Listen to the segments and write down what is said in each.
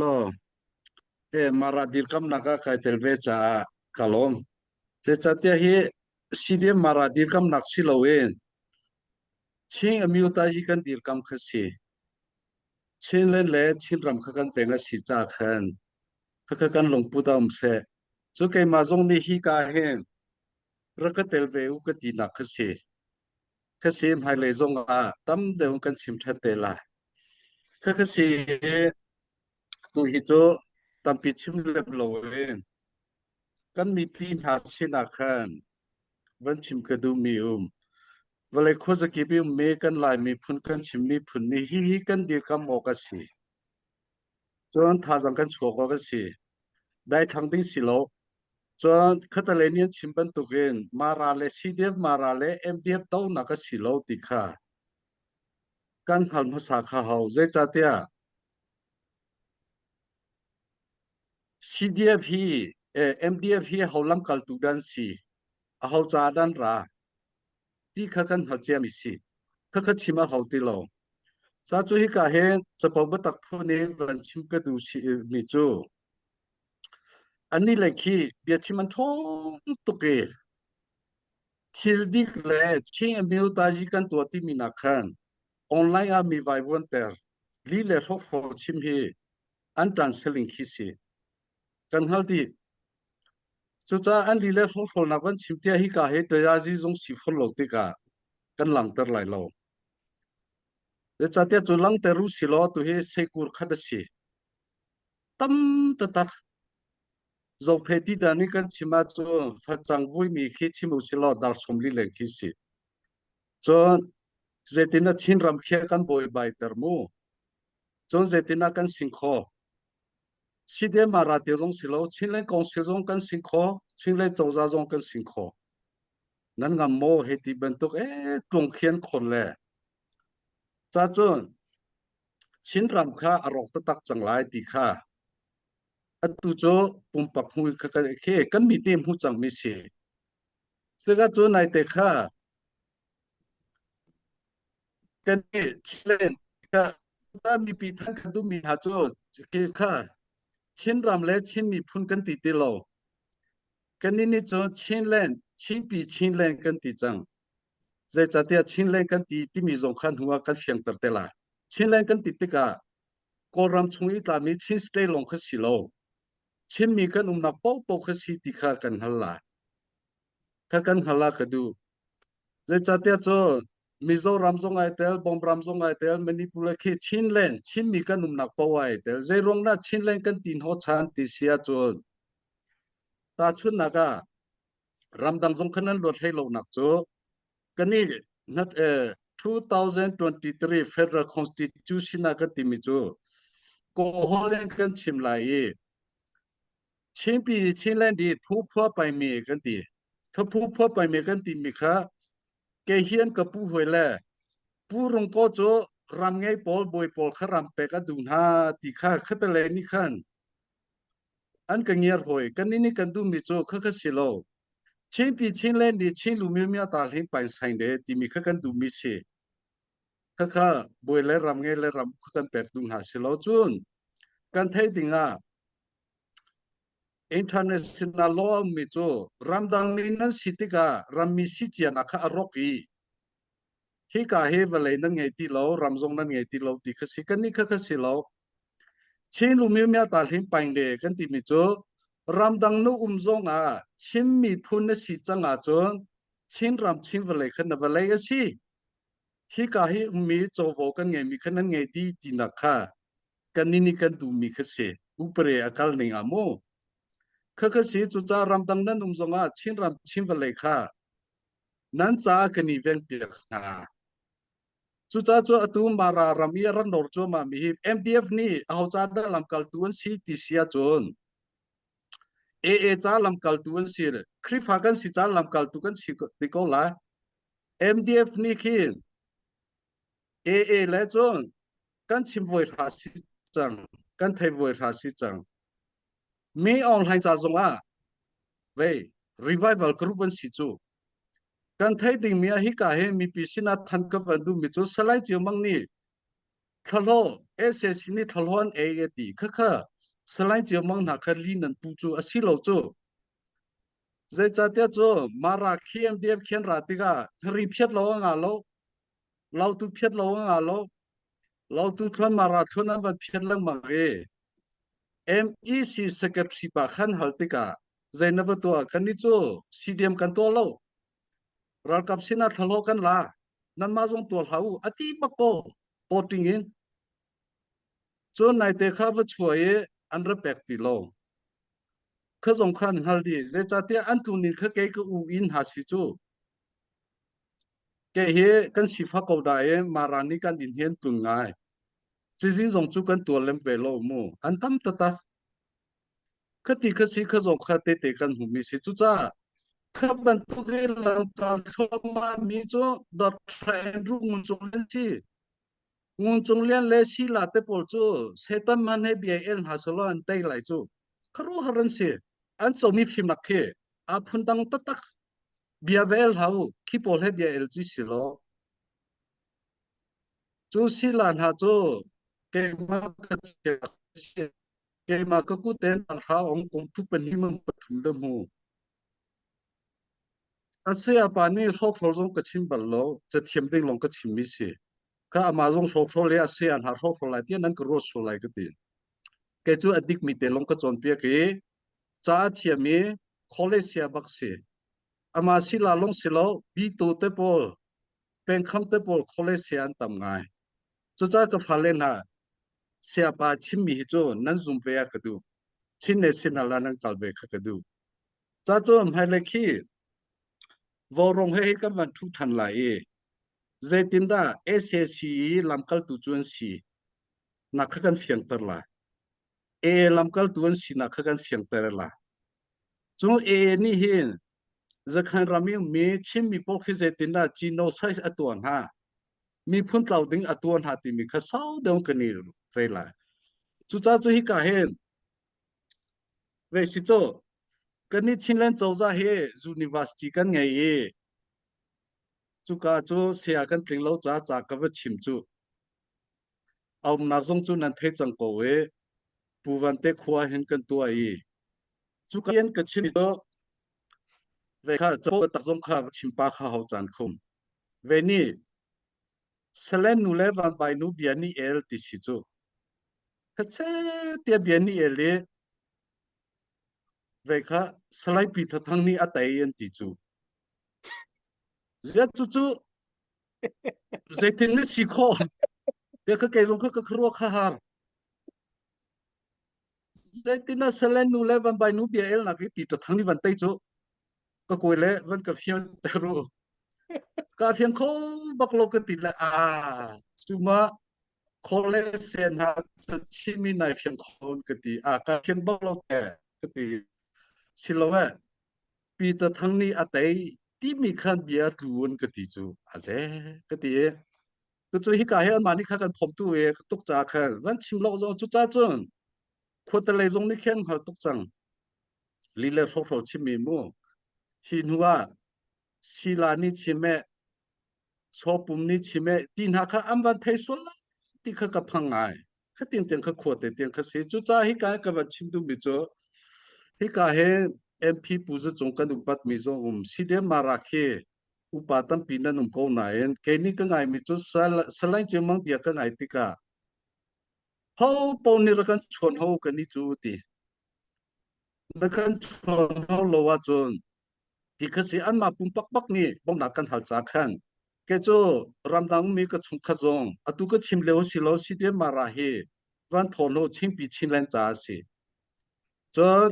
Lo, maradir kam naka kai telve cha kalom. Te cha tia hi CDM maradir kam naksi lowen. Ching amiu ta hi kan dir kam khasi. Chin len le chin ram khakan penga si cha khan. Khakakan long puta umse. Chu kai ma zong ni hi ka hen. Raka telve u ka ti nak khasi. Khasi mai le zong a tam de un kan sim tha te la. Khakasi tu hi chu tampi chim lem lowen. Kan mi pin ha sina khan. Vẫn chim cái đu mi và lại khó cái biểu mê cái lại mi phun cái chim mi phun ni hi cái đi cái mò cái gì cho anh thà rằng cái chỗ cái gì đại thằng丁xí lo cho anh khát lên những chim bên tụ cái mà ra lệ CDF mà ra lệ MDF đâu na cái xí lo thì khá cái hal mà sa khá hậu dễ chát ya CDF hi MDF hi hậu lắm cái tụ đan xí hậu cha đan ra thì khá cái hậu chia mi xí khá chim mà hậu thì lo sa chu hi ka hen chapo ba tak phu ne van chim ka du si mi chu ani le khi bia chim an thong tu ke thil dik le chi amiu ta ji kan to ti mi na khan online a mi vai volunteer li le ho ho chim hi an translating khi si kan hal di chu cha an li le ho ho na van chim tia hi ka he to ya ji jong si phol lo ti ka kan lang ter lai lo le cha tia chu lang ter ru si lo tu he se kur khad si tam ta ta dầu phê tí đàn cái chỉ mà cho phát triển vui mi khi chỉ một xíu dar som li lên khi xí cho giờ tin là chín ram kia kan bồi bài tờ mu cho giờ tin là kan sinh kho xí đế mà ra tiêu trong xíu chín lên công xíu trong kan sinh kho chín lên trâu ra trong kan sinh kho nên ngắm mô hệ tí bên tục trung khiên khôn lệ cha cho chín ram kha ở rộng tất tắc chẳng lại tí kha at tu cho pumpak hui kha cái kan mi tim hu chẳng mi xí sega cho này te kha cái này lên cái ta mi pi thang khadu mi ha cho cái kha chin ram le chin mi phun kan ti ti lo cái này ni cho chin pi chin lên kan ti chang zai cha tia chin lên kan ti mi zong khan huwa kan fiang tar te la chin lên kan ti ka ko ram chung i ta mi chin stay long kha si lo chin mi kan na po po kha si ti kha kan hala kha kan hala ka du zai cha tia cho Mizoram zong ai tel, Bombram zong ai tel, Manipur khi Chin len, Chin mi kan nak paw ai tel, zai rong na Chin len kan tin ho chan ti sia chun. Ta chun naga Ramdang zong khanan lot hai lo nak chu. Kani nat 2023 Federal Constitution na ka ti mi chu. Ko ho len kan chim lai. Chin pi Chin len di phu phwa pai mi kan ti. Kha phu phwa pai mi kan ti mi kha ke hian ka pu hoi la purung ko cho ram ngay pol boy pol kharam pe ka dun ha ti kha khatale ni khan an ka ngiar hoi kan ni kan du mi cho kha kha silo chen pi chen len di chen lu mi mi ta hin pai sain de ti mi kha kan du mi se kha kha boy le ram ngay le ram kha kan pe dun ha silo chun kan thai dinga international law mi cho ram dang ni nan sitika ram mi si chia na kha aroki hi ka he vale nan ngai ti lo ram zong nan ngai ti lo ti kha si kan ni kha kha silo chen lu mi mi ta hlim paing de kan ti mi chu ram dang nu zong a chim mi phun na si chang a chon chin ram chim vale khan na vale a si hi ka hi mi cho vo kan nge mi khan nge ti ti na kha kan ni kan du mi kha se upre akal ning amo kha kha si chu cha ram dang nan zong a chin ram chim vale kha nan cha kan ni ven pi na chu cha chu atu mara ramia ran nor chu ma mi MDF ni au cha da lam kal tuan si ti sia chon e cha lam kal tuan si khri fa kan si cha lam kal tu kan si ti ko la MDF ni khin le chon kan chim voi ha si chang kan thai voi ha si chang me online cha zong a ve revival group an si chu kan thai ding mi hi ka he mi pi sina than ka van du mi chu salai chiu mang ni khalo ese sini thalwan e ti kha selai je mang na kha li nan pu chu asilo chu zai cha tia chu mara khiem dep khen ra ti ga ri phet lo nga lo lau tu phet lo nga lo lau tu thon mara thon an phet lang ma re MEC secretary pa khan haltika zainab to kan ni chu CDM kan to lo ral kap sina thalo kan la nan ma jong to hau ati bako voting in chu nai te kha va chhuaye an pek ti lo khơ zong khan hal di ze cha te an tu nin kha ke ku u in ha si chu ke he kan si pha ko da e marani kan din hian tu ngai chi jing zong chu kan tu lem ve lo mu an tam ta ta khati kha si kha zong kha te kan hu mi si chu cha kha ban tu ge lam ta thoma mi chu dot train ru mun chung len chi ngun chung lian le si la te pol chu setam man he bi el ha solo an tai lai chu kharo haran se an so mi phim nak khe a phun dang ta tak bia vel hau khi pol he bia el chi si lo chu si lan ha chu ke ma ka che ke ma ka ku ten ta ha ong kong tu pen hi mam pathum de mu asia pa ni so phol jong ka chim bal lo che thiam ding long ka chim mi si ka ama jong so phol le asia an ha so phol lai tian nan ka ro so lai ka ti ke chu adik mi te long ka chon pia ke cha thiam mi kholesia bak se ama si la long si lo bi to te pol pen kham te pol kholesia an tam ngai chu cha ka phalen ha sia pa chim mi chu nan zum ve ka du chin ne sin ala nan kal ve kha ka du cha chu hai le khi vo rong he ka man thu than lai e zaitinda SSC lamkal tu chuan si na kha kan fiang tar la e lamkal tuan si na kha kan fiang tar la chu e ni hin zakhan rami me chim mi pol khi zaitinda chino size atuan ha mi phun tlau ding atuan ha ti mi kha sau dong kani ve la chu cha chu hi ka hen ve si cho kani chinlan chau za he university kan ngai e chu ka chu sia kan tling lo cha cha ka va chim chu ông nạc zong chu nan thei chang ko we pu van te khua hen kan tu ai chu ka yen ka chim to ve kha cho ta zong kha chim pa kha ho chan khum ve ni selen nu le van bai nu bia ni el ti si chu kha che te bia ni el le ve kha salai pi tha thang ni atai yen ti chu zia chu chu zaitin ni si kho ve kha ke zong kha ka khro kha har zaitin na selen nu le van bai nu bia el na ki pi tha thang ni van tai chu ka koi le van ka fian te ru ka phiền khô bak lo ka tila cuma khole sen ha chi mi nai phiền khô ka ti ka phiền bak lo te ka ti silowa pi ta thang ni atai ti mi khan bia tuun ka ti chu je ka ti tu chu hi ka he ma ni kha kan phom tu e tuk cha khan van chim lo zo chu cha chun kho ta le zong ni khen har tuk chang li le so so chi mi mu hin huwa sila ni chi me so pum ni chime tin ha kha am van thai sol ti kha ka phangai kha tin ten kha kho te ten kha se chu cha hi ka ka va chim du mi cho hi ka he MP pu zu chong kan upat mi zo si de ma ra khe upatam pina num ko na en ke ni ka ngai mi chu salai che mang bia ka ngai ti ka ho po ni ra kan chon ho ka ni chu ti na kan chon ho lo wa chon ti kha se an ma pum pak pak ni bong na kan hal cha khan cái chỗ ramdang mi cái chung khát zong à tu cái chim leo xí lo xí điểm mà ra he van thôn hồ chim bị chim lên giá xí cho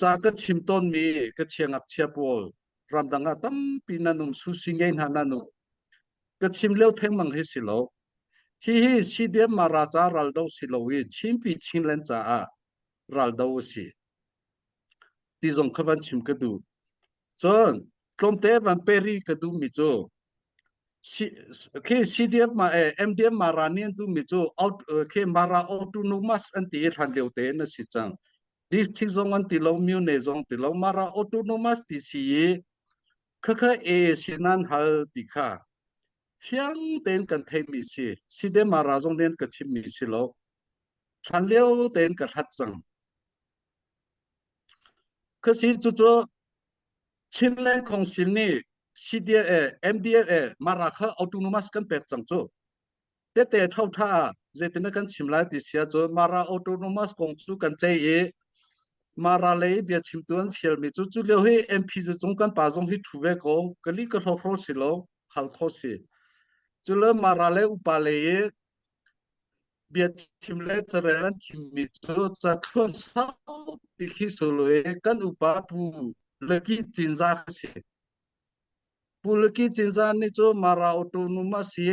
giá cái chim tôn mi cái chiang ngạc chia bol ramdang à tâm pi na nung su sinh ngay na nung cái chim leo thèm mang he xí lo hi xí điểm mà ra giá ral đâu xí lo we chim bị chim lên giá à ral đâu xí ti zong khát van chim cái du cho tom te van peri cái du mi cho ke CDF ma MDF maranian tu mi chu out ke mara autonomous anti than leu te na si chang district zong an ti lo mu ne zong ti lo mara autonomous ti si kha kha e sinan hal ti kha เชียงเต็นกันเทมีสิเดมาราจงเรียนกับชิมมีสิโลทันเลี้ยวเต็นกับทัดจังคือสิจู่ชินแรงของสินนี่ CDA MDA มาราคาออโตนมัสกันเป็ดจังจู่แต่เท่าท่าเจตินักันชิมไลติเสียจู่มาราออโตนมัสของจู่กันใจมาราเลยเบียชิมตัวนฟิลมีจู่เลี้ยวให้ MP จะจงกันป่าจงให้ถูกเวกงก็ลีก็ทอฟรสิโลฮัลโคสิจู่เลี้ยวมาราเลยอุปาเลย เบียดทีมเล็กจะเรียนทีมมิจูจะทดสอบปีกสโลเอกันอุปาปูเล็กจินซาสิปูเล็กจินซานี่จูมาราออโตนมัสเย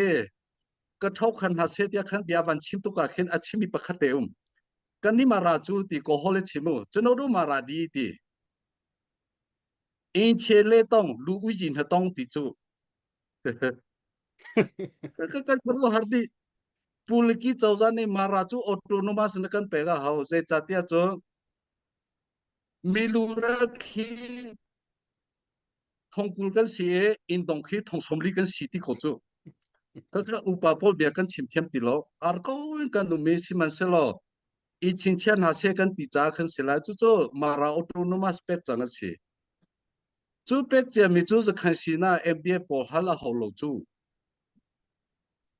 ก็เท่าขันหาเสียขันเบียบันชิมตุกะเข็นอาชิมิปะขัดเตอุมกันนี่มาราจูตีโกฮอลชิมูจนอดูมาราดีตีอินเชเลต้องลูอุจินเหต้องติจูก็รู้ฮาร์ดีปูเล็กเจ้าจานี่มาราจูออโตนมัสนักันเปกะเฮาเซจัตยาจูมิลูรักฮี 通古跟些运动去同somli跟西的合作，那个乌巴波别跟前天的咯，而个跟农民是蛮些咯，以前天那些跟比扎跟些来，就做马拉奥多诺马斯北长的些，就北这咪就是看些那 MBA 波哈拉好路做，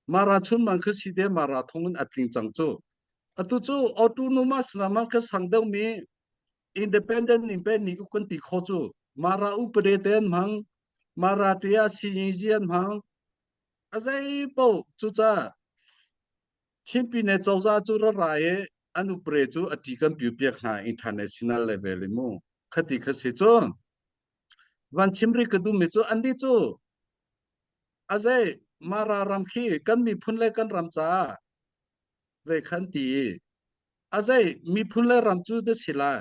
马拉村man去西的马拉通人阿丁长做，啊都做奥多诺马斯那man去上到咪 independent 你边你个跟地合作，马拉乌不得点忙。มาราติยาซีนีเจียนพังอาศัยปูจุจ้าชิมปีเนจาวจ้าจุระไรอันุเปรจูอดีกันปิวเปียกหา international level มูคดีคสิจูวันชิมริกดูมิจูอันดีจูอาศัยมารารำคีกันมีพุนเล่กันรำจ้าเวขันตีอาศัยมีพุนเล่รำจูเดสิลา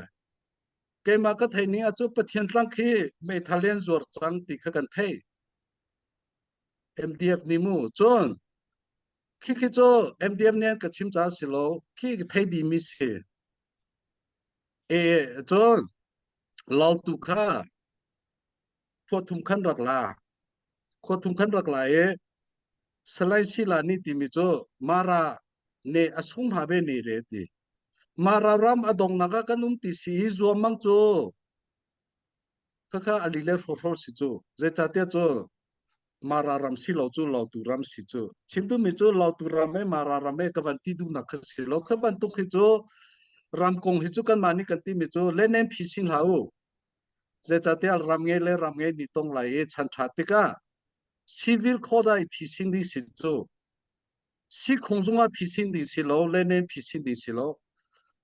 เกมาก็ไทยนี้อาจูปะเทียนตั้งคีไม่ทะเลนจวดจังตีขกันไทย MDF นี่มูจนคิดโจ MDF เนี่ยก็ชิมจ้าสิโลคิดไทยดีมิเสจนเราตุค่าพอทุมขันรักลาพอทุมขันรักลาสไลด์สิลานี่ติมิโจมาราเนอสุมหาเบนี่เรติมารารำอดงนักกันนุ่มติสีจัวมังโจก็ค่ะอลิเลฟฟอลสิโจเจจัดเตโจมารารำสิเราจูเราตุรำสิโจชิมตุมิโจเราตุรำไม่มารารำไม่กับวันที่ดูนักสิโลกับวันตุกิโจรำกงฮิจูกันมานี่กันที่มิโจเล่นเอ็มพิสิงหาอูเจจัดเตลรำเงยเล่รำเงยนี่ตรงไหลชันชาติกาชีวิตข้อได้พิสิงดิสิโจสิคงจงว่าพิสิงดิสิโลเล่นเอ็มพิสิงดิสิโล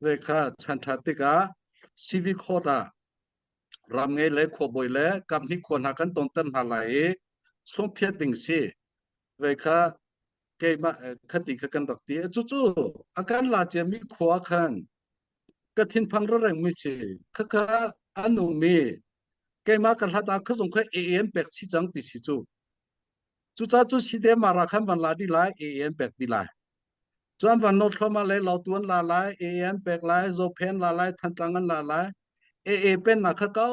เวค่าชันชาติกาชีวิตข้อได้รำเงยเล่ขบวยเล่กับนี่คนหากันตรงต้นหาไหลสมเพียรติงสิเวค่าเกมาคติกันรักตีจู่ๆอาการลาเจมีขวาขันกระทินพังระแรงไม่ใช่ค่ะอันนู้มีเกมากันหัดอาคือสงเคยเอ็มเป็กสิจังติสิจู่จ้าจู่สิเดมาราคันวันลาดีไลเอ็มเป็กดีไลจวนวันโนทมาเลยเราตัวลาไลเอ็มเป็กไลโซเพนลาไลทันจังกันลาไลเป็นนักเขา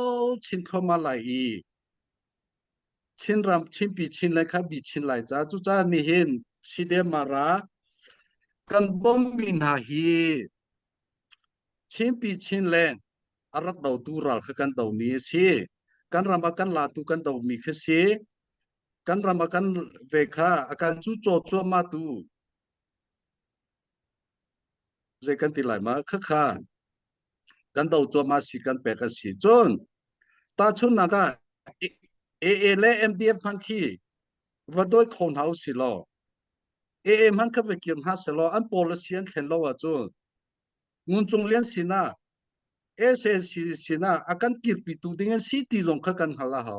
ชินทมาไลอีชินรำชินปีชินเลยครับบีชินไลจ้าจู่จ้านี่เห็นสิเดมารากันบ่มีนาฮีชินปีชินเลนอารักดาวตูรัลคือกันดาวมีสิกันรำกันลาตุกันดาวมีคือสิกันรำกันเวค่าอาการจู่โจโจมาตูเรกันติไลมาคือค่ะกันดาวโจมาสิกันเปกันสิจนตาชุนนักเล่เอ็มดีเอฟพันคีว่าโดยคนเฮาสิโลมันก็ไปเกี่ยวหาสิโลอันโพลิเซียนเห็นโลว่าจนงุนจงเลี้ยนสินะสินะอาการกิรปิตูดิ้งสิตีจงกันหาละเฮา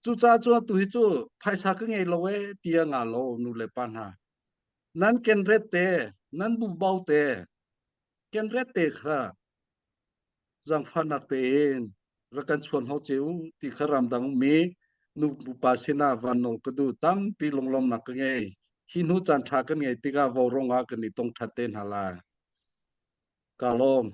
จู่จ้าจู่ตุยจู่ภายสักไงเราเวตียงาโลนูเลปันฮานั้นเกนเรตเตนั้นบุบเบาเตเกนเรตเตค่ะจังฟันนักเตนรักันชวนเขาเจ้าที่ขรำดังมีนูบุปาสินาวันนกดูตั้มปีลงลมนักไงหินูจันทากันไงติกาวรองอากันนี่ตรงทัดเตนฮาลากาลม